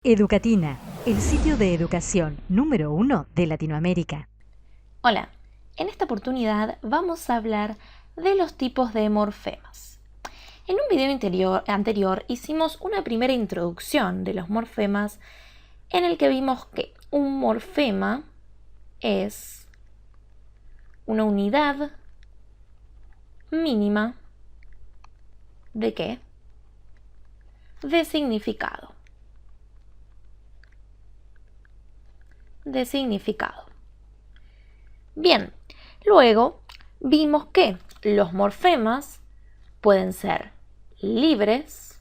Educatina, el sitio de educación número 1 de Latinoamérica. Hola, en esta oportunidad vamos a hablar de los tipos de morfemas. En un video anterior hicimos una primera introducción de los morfemas en el que vimos que un morfema es una unidad mínima ¿de qué? De significado. Bien, luego vimos que los morfemas pueden ser libres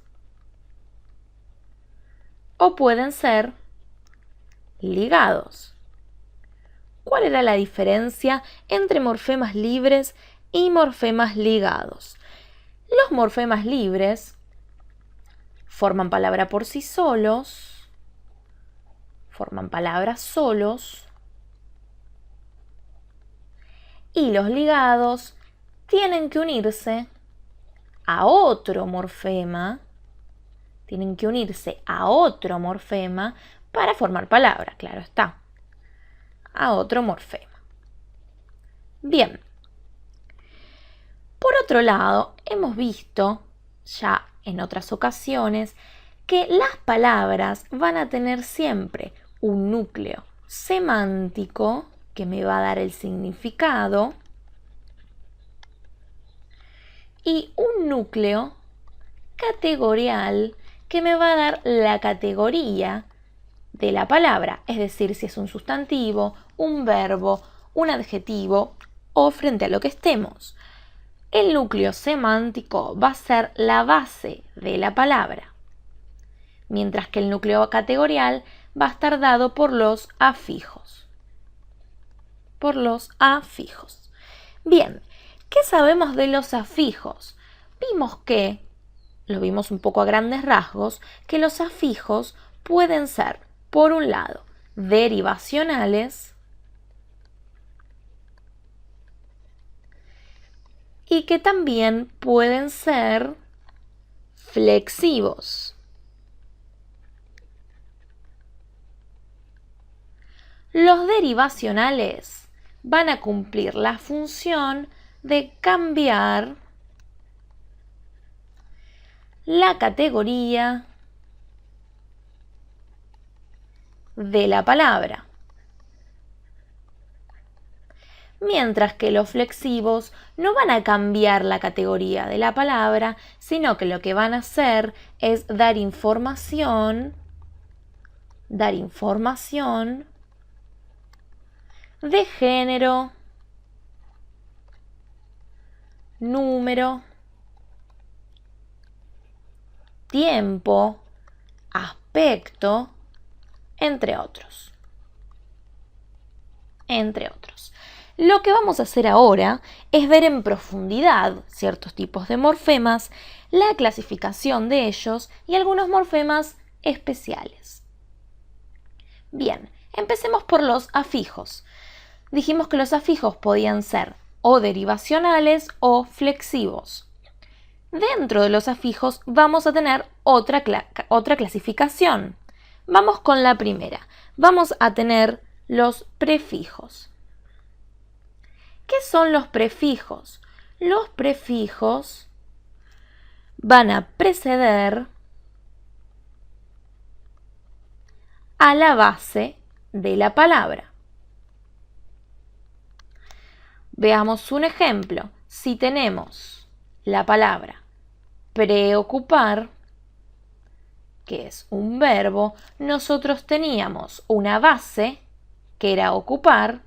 o pueden ser ligados. ¿Cuál era la diferencia entre morfemas libres y morfemas ligados? Los morfemas libres forman palabra por sí solos, forman palabras solos, y los ligados tienen que unirse a otro morfema, para formar palabra, claro está, a otro morfema. Bien, por otro lado, hemos visto ya en otras ocasiones que las palabras van a tener siempre un núcleo semántico que me va a dar el significado y un núcleo categorial que me va a dar la categoría de la palabra, es decir, si es un sustantivo, un verbo, un adjetivo o frente a lo que estemos. El núcleo semántico va a ser la base de la palabra, mientras que el núcleo categorial va a estar dado por los afijos. Bien, ¿qué sabemos de los afijos? Lo vimos un poco a grandes rasgos, que los afijos pueden ser, por un lado, derivacionales y que también pueden ser flexivos. Los derivacionales van a cumplir la función de cambiar la categoría de la palabra, mientras que los flexivos no van a cambiar la categoría de la palabra, sino que lo que van a hacer es dar información de género, número, tiempo, aspecto, entre otros. Lo que vamos a hacer ahora es ver en profundidad ciertos tipos de morfemas, la clasificación de ellos y algunos morfemas especiales. Bien, empecemos por los afijos. Dijimos que los afijos podían ser o derivacionales o flexivos. Dentro de los afijos vamos a tener otra clasificación. Vamos con la primera. Vamos a tener los prefijos. ¿Qué son los prefijos? Los prefijos van a preceder a la base de la palabra. Veamos un ejemplo. Si tenemos la palabra preocupar, que es un verbo, nosotros teníamos una base, que era ocupar,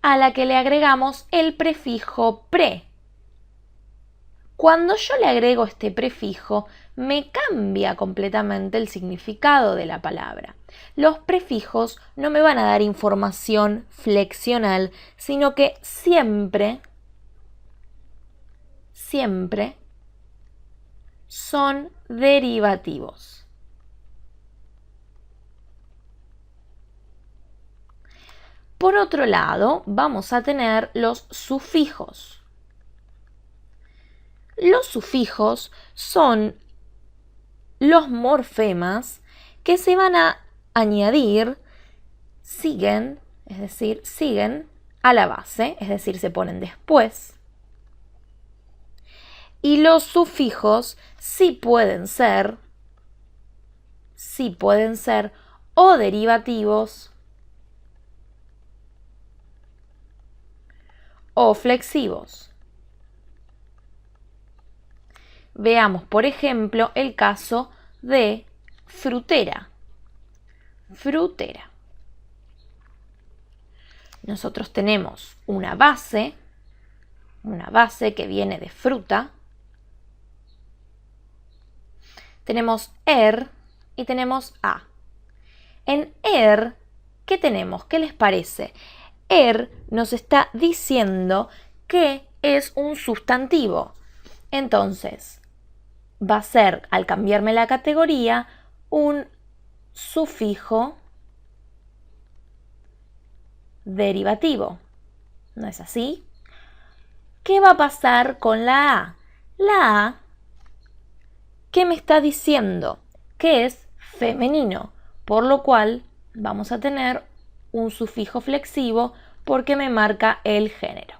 a la que le agregamos el prefijo pre. Cuando yo le agrego este prefijo, me cambia completamente el significado de la palabra. Los prefijos no me van a dar información flexional, sino que siempre son derivativos. Por otro lado, vamos a tener los sufijos. Los sufijos son los morfemas que se van a añadir, siguen a la base, es decir, se ponen después. Y los sufijos sí pueden ser o derivativos o flexivos. Veamos, por ejemplo, el caso de frutera. Frutera. Nosotros tenemos una base que viene de fruta. Tenemos y tenemos a. En ¿qué tenemos? ¿Qué les parece? Nos está diciendo que es un sustantivo. Entonces, va a ser, al cambiarme la categoría, un sufijo derivativo. ¿No es así? ¿Qué va a pasar con la a? La a, ¿qué me está diciendo? Que es femenino, por lo cual vamos a tener un sufijo flexivo porque me marca el género.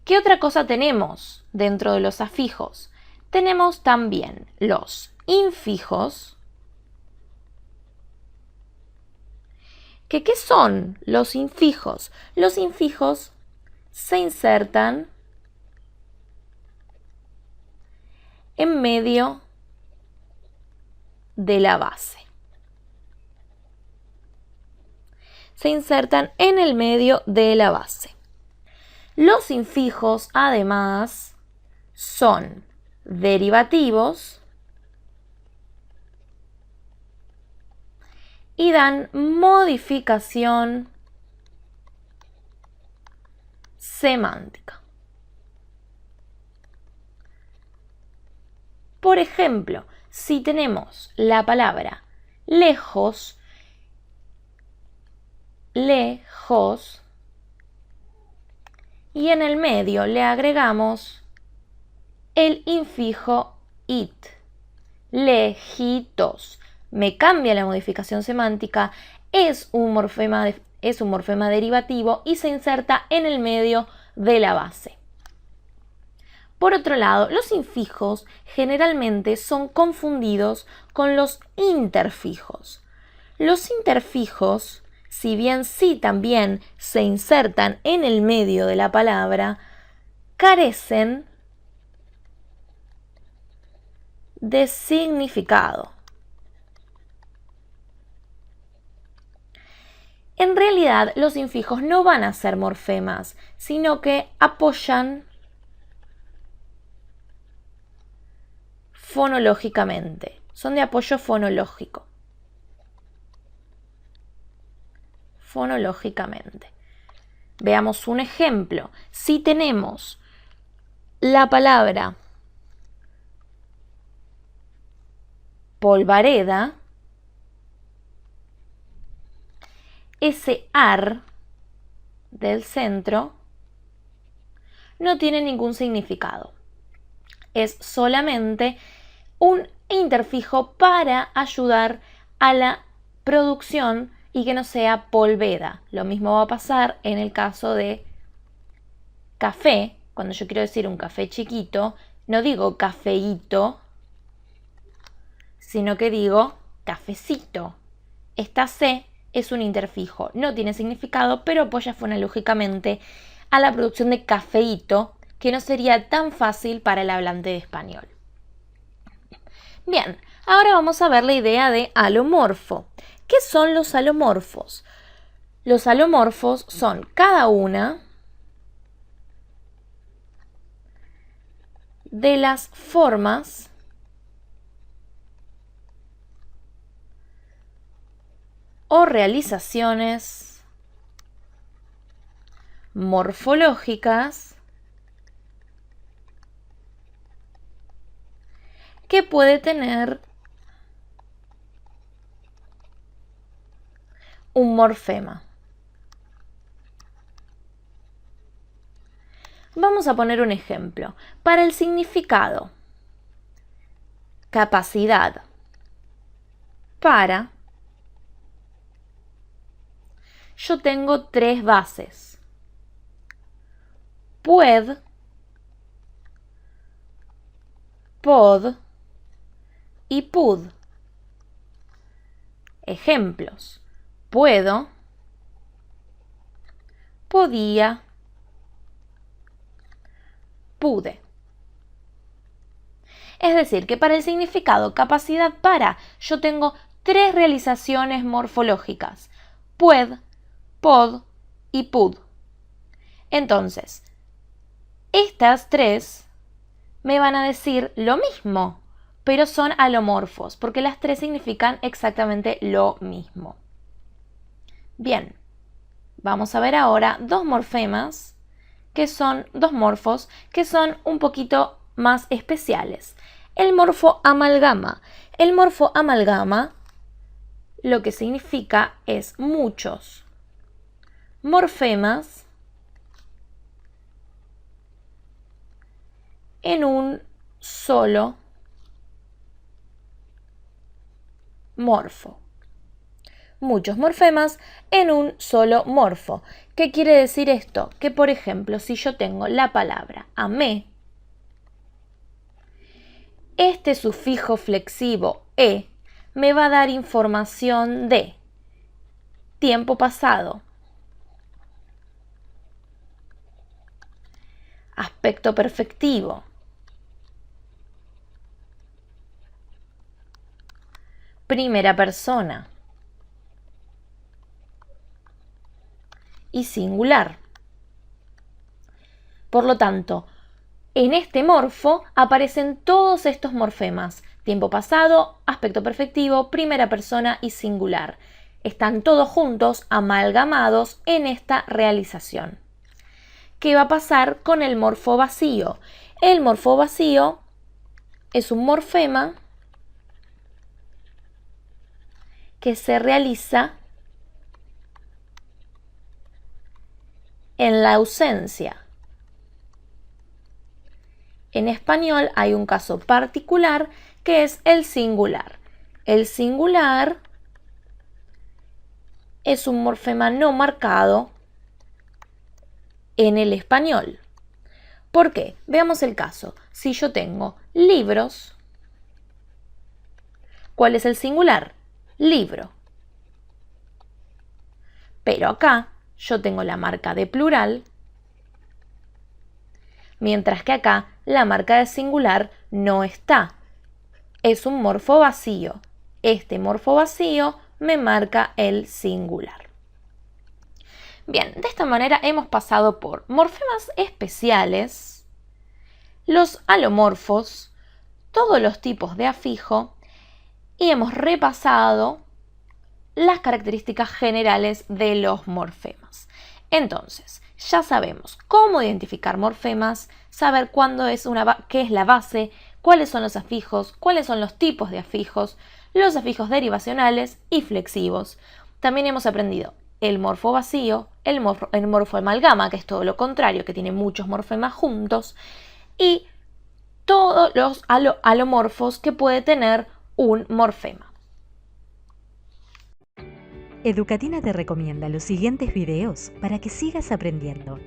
¿Qué otra cosa tenemos dentro de los afijos? Tenemos también los infijos. ¿Qué son los infijos? Los infijos se insertan en medio de la base. Se insertan en el medio de la base. Los infijos, además, son derivativos y dan modificación semántica. Por ejemplo, si tenemos la palabra lejos, y en el medio le agregamos el infijo it, lejitos. Me cambia la modificación semántica, es un morfema derivativo y se inserta en el medio de la base. Por otro lado, los infijos generalmente son confundidos con los interfijos. Los interfijos, si bien sí también se insertan en el medio de la palabra, carecen de significado. En realidad, los infijos no van a ser morfemas, sino que apoyan fonológicamente. Son de apoyo fonológico. Fonológicamente. Veamos un ejemplo. Si tenemos la palabra polvareda, ese ar del centro no tiene ningún significado. Es solamente un interfijo para ayudar a la producción y que no sea polveda. Lo mismo va a pasar en el caso de café. Cuando yo quiero decir un café chiquito, no digo cafeíto, sino que digo cafecito. Esta C es un interfijo, no tiene significado, pero apoya fonológicamente a la producción de cafeíto, que no sería tan fácil para el hablante de español. Bien, ahora vamos a ver la idea de alomorfo. ¿Qué son los alomorfos? Los alomorfos son cada una de las formas o realizaciones morfológicas que puede tener un morfema. Vamos a poner un ejemplo. Para el significado capacidad para, yo tengo tres bases. Pued, pod y pud. Ejemplos: puedo, podía, pude. Es decir, que para el significado capacidad para, yo tengo tres realizaciones morfológicas: pued, pod y pud. Entonces, estas tres me van a decir lo mismo, pero son alomorfos, porque las tres significan exactamente lo mismo. Bien, vamos a ver ahora dos morfemas, que son dos morfos, que son un poquito más especiales. El morfo amalgama. El morfo amalgama lo que significa es muchos morfemas en un solo morfo. Muchos morfemas en un solo morfo. ¿Qué quiere decir esto? Que, por ejemplo, si yo tengo la palabra amé, este sufijo flexivo e me va a dar información de tiempo pasado, aspecto perfectivo, primera persona y singular. Por lo tanto, en este morfo aparecen todos estos morfemas: tiempo pasado, aspecto perfectivo, primera persona y singular. Están todos juntos, amalgamados en esta realización. ¿Qué va a pasar con el morfo vacío? El morfo vacío es un morfema que se realiza en la ausencia. En español hay un caso particular que es el singular. El singular es un morfema no marcado en el español. ¿Por qué? Veamos el caso. Si yo tengo libros, ¿cuál es el singular? Libro. Pero acá yo tengo la marca de plural, mientras que acá la marca de singular no está. Es un morfo vacío. Este morfo vacío me marca el singular. Bien, de esta manera hemos pasado por morfemas especiales, los alomorfos, todos los tipos de afijo y hemos repasado las características generales de los morfemas. Entonces, ya sabemos cómo identificar morfemas, saber qué es la base, cuáles son los afijos, cuáles son los tipos de afijos, los afijos derivacionales y flexivos. También hemos aprendido el morfo vacío, el morfo amalgama, que es todo lo contrario, que tiene muchos morfemas juntos, y todos los alomorfos que puede tener un morfema. Educatina te recomienda los siguientes videos para que sigas aprendiendo.